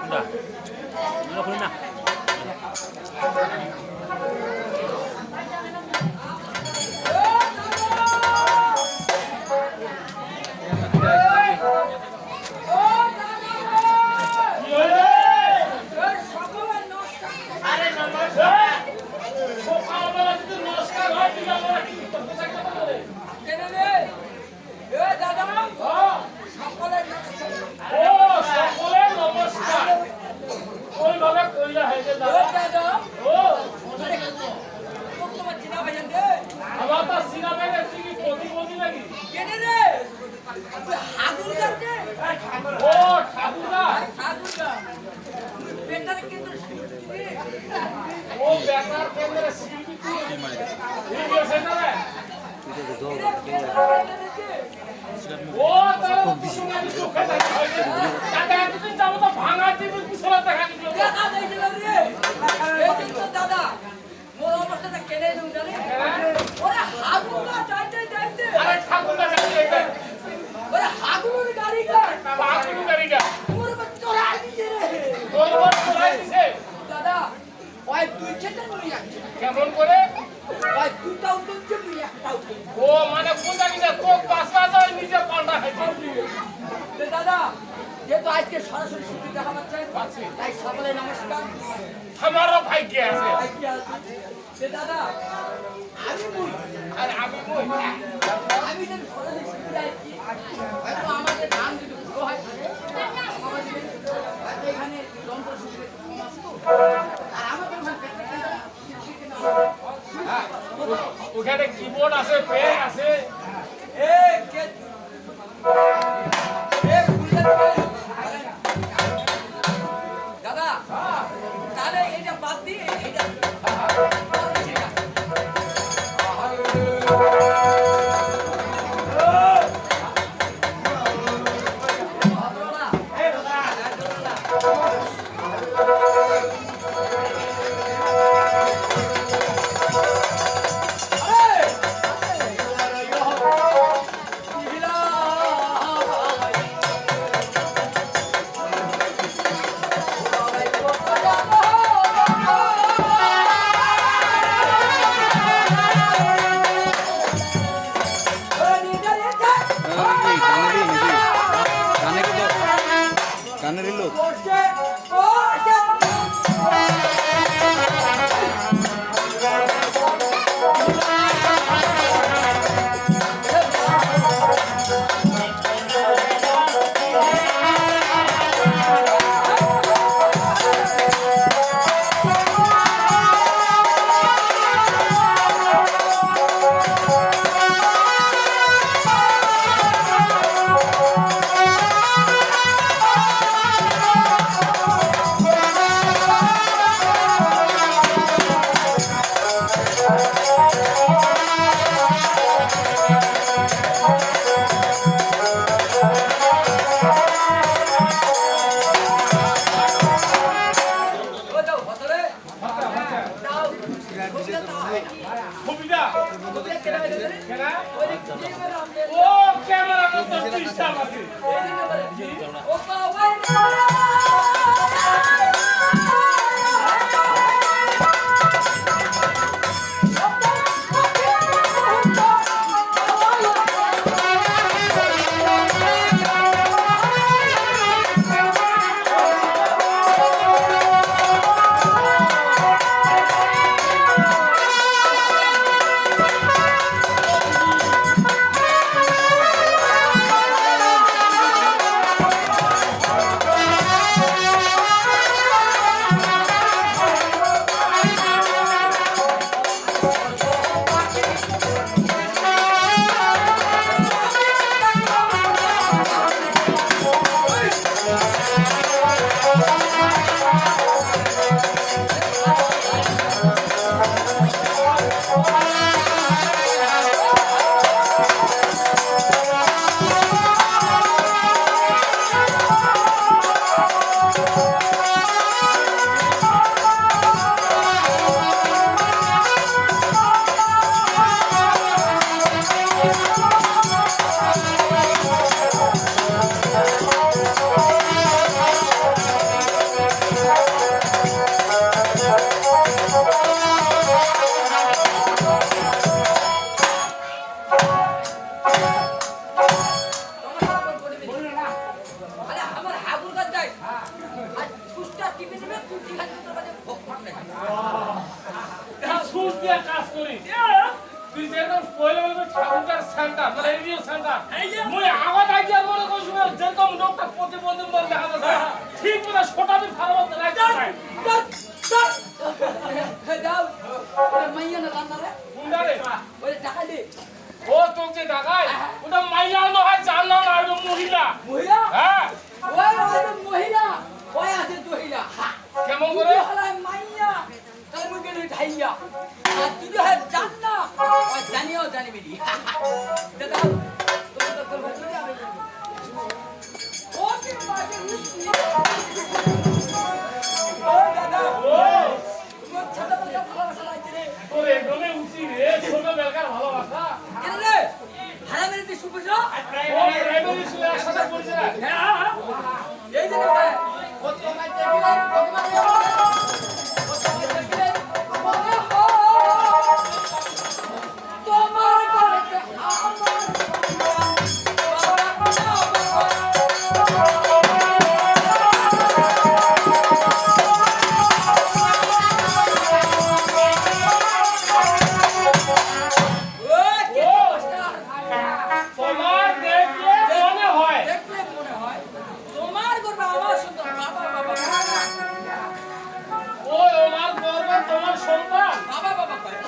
Udah. Udah kulit na. কেমন করে ও মানে কোনটা নিজে তো পাঁচ ওই নিজে পাল্টা খাইছে দাদা যেহেতু আজকে সরাসরি ছুটি দেখা পাচ্ছে তাই সকলে নমস্কার। আমারও ভাগ্য আছে দাদা আমি যদি সরাসরি ছুটি যাচ্ছি হয়তো আমাদের ধান যদি পুরো হয় এখানে যন্ত্র সুবিধা কম আছে আর আমাদের ওখানে কিবোর্ড আছে পেন আছে দাদা তাহলে এটা বাদ দিয়ে এটা কানের লোক সুবিধা ও ক্যামেরা তো সিস্টেম আছে সেন্টার মানে রিভিউ সেন্টার মুই আগত আইডিয়া মনে করছি যেরকম লোকটা প্রতিবন্ধী মন দেখা যাচ্ছে ঠিক মতো সটাবি ফারবত রাখতে চাই যাও ওরে মাইয়া না রান্না রে গুন্ডারে ওরে টাকা দে ও তোকে ঢাকায় ওটা মাইয়া নয় জানা না ওটা মহিলা মহিলা হ্যাঁ ওই আছে মহিলা ওই আছে মহিলা কেমন করে হলাই মাইয়া তাহলে মুই গেলি ঢাইয়া আর তুই হয় জান না ওই জানিও জানিবি দি দাদা তুমি তো তোর বাড়ি যাবে ও কি বাজে মিষ্টি ও দাদা ও তোমার ছোটবেলা ভালোবাসা লাগছে রে তোরে গনে উঠি রে ছোট বেলকার ভালোবাসা কেন রে হারামের তুই সুপুজ ও প্রাইমারি স্কুলে একসাথে পড়ছে না হ্যাঁ এই যে ভাই কত মাই দেখলে কত মাই কত মাই দেখলে তোমার ঘরে আমার তোমার দেখলে মনে হয় দেখলে মনে হয় তোমার ঘরে আমার সুন্দর বাবা বাবা ও আমার গর্ব তোমার সন্তান বাবা বাবা কয়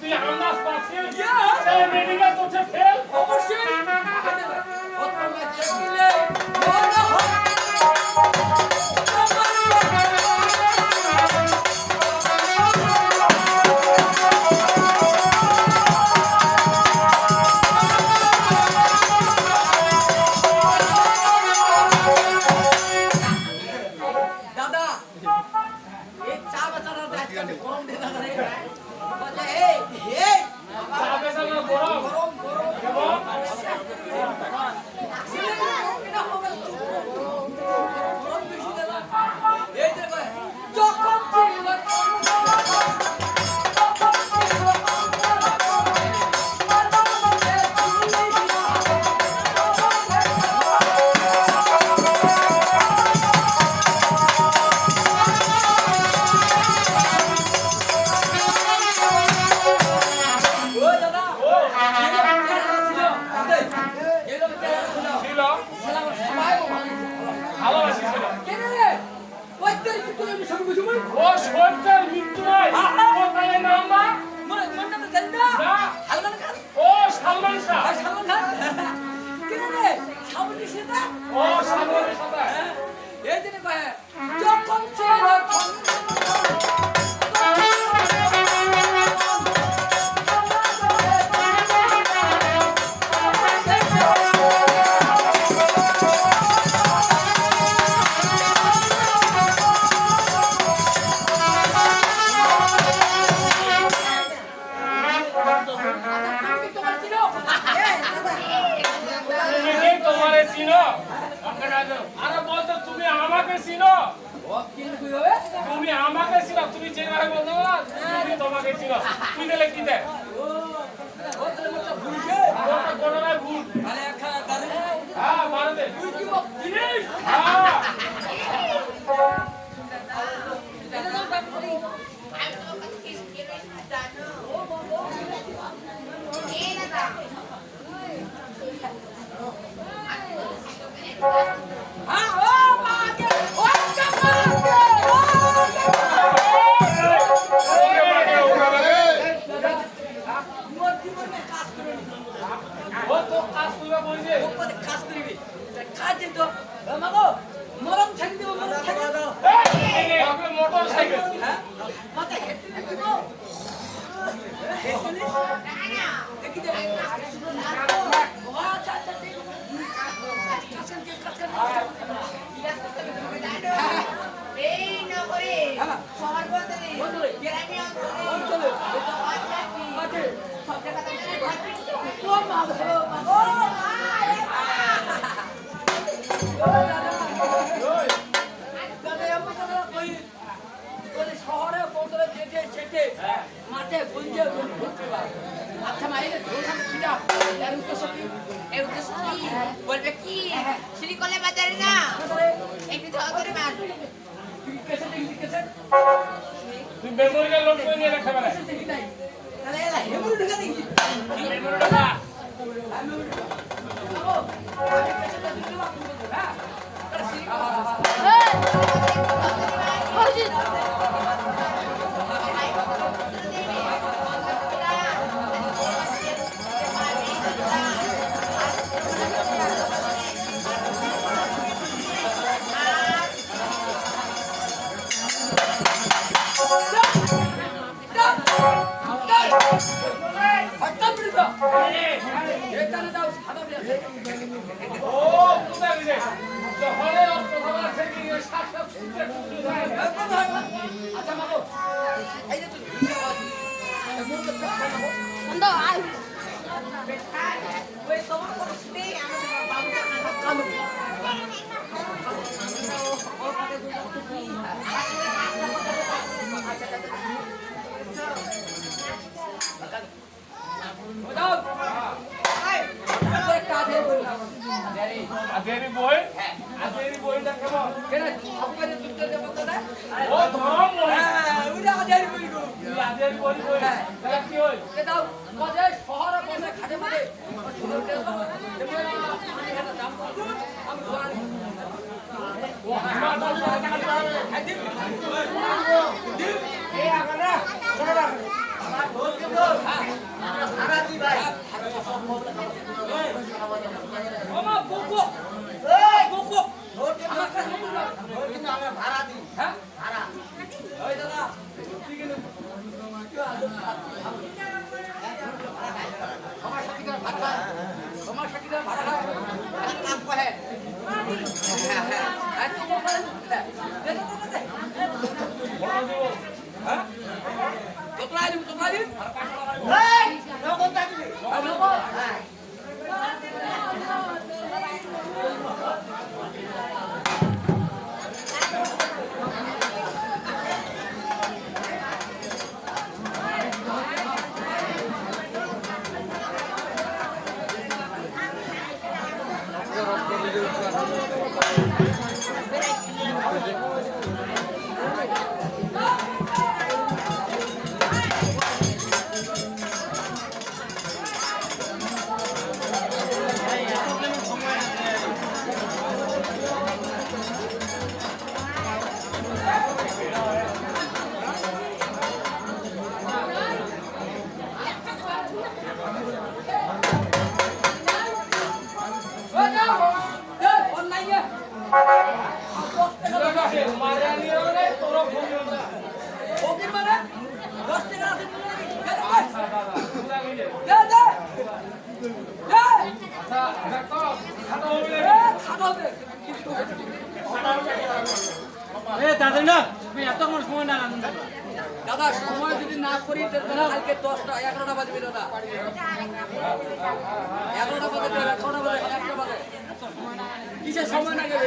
তুই আন্দাজ পাচ্ছিস Yes! সেই মেডিকেল তোছে ফেল অবশ্যই কত মাই দেখলে মনে হয় দাদা এই চা বাচ্চারা দেখতে গরম দে দাদা রে বলে এই এই চাপে চাপে গরম গরম গরম এবং এটা হবে গরম বেশি দাদা এই যে ভাই যখন ছিল ও দাদা ও ছিল ভালোবাসি ছিল ও সত্যের মৃত্যু নয় ও তাহলে নাম না না ও সালমান শাহ ও সালমান শাহ যখন ছিল তুমি তোমারে চিনো আরে বলতো তুমি আমাকে চিনো তুমি আমাকে চিনো তুমি যেভাবে বলতো না তুমি তোমাকে চিনো তুই দিলে কি দেখ ওটা ঘটনায় ভুল হ্যাঁ মারে দে হ্যাঁ ও তো কাজ করবে বলছে মরম ছাড়ি দেবো মরম ছাড়ি দেবো আপনি মোটর সাইকেল মাথায় হেঁটে দেবো দেখি দেবো আচ্ছা আচ্ছা এই নগরে সর্বত্রে গ্রামে অঞ্চলে মাঠে সব জায়গাতে ও মা গো মা ও দাদা এমন কথা কই বলে শহরে পৌঁছলে যেতে সেটে মাঠে গুঞ্জে ঘুরতে পারে আচ্ছা মাইরে ধরলাম কিটা এর উদ্দেশ্য কি এই উদ্দেশ্য কি বলবে কি শ্রীকলা বাজারে না একটু ধর করে মারবে কেসে দেখি কেসে তুই মেমোরিয়াল লোড করে নিয়ে রাখতে পারে দেখি নাই তাহলে এলা হেমুর ঢুকে দেখি মেমোরিয়াল ও কোথায় গেছে হলে অস্ত্র থেকে শাক শাক শুনতে আচ্ছা মাগো এই যে তুমি বন্ধ আই ওই তোমার কথা শুনে কালো আগের বই আগের বইটা কেমন কেন সবকাজে দুটো দেব তো না ও তোমার বই হ্যাঁ ওটা আজারি বই গো আগের বই বই তাহলে কি হই কে দাও বাজে শহরে বসে খাটে মারে আমি ধরা ও আমার দাদা এ আগরা শোনা আমার ঢোল কে ঢোল সারা দি ভাই ওমা বুকু এই বুকু আমার কাছে কিন্তু আমরা ভাড়া দিই হ্যাঁ ভাড়া ওই দাদা আমার সাথে ভাড়া তোমার সাথে ভাড়া কাম করে এত বড় দে হ্যাঁ তোতলা দিন এই নগদ থাকবে হ্যাঁ মারিয়া নিয়ে রে তোর ফোন ওকির মানে 10 টাকা আছে দাদা কোথায় গেছে আচ্ছা দেখো খাতা হবে এ দাদা না তুমি এত কোনো সময় না দাদা সময় যদি না করি তাহলে কালকে 10টা 11টা বাজবে দাদা 11টা বাজে 12টা বাজে 1টা বাজে কিসের সময় না গেলে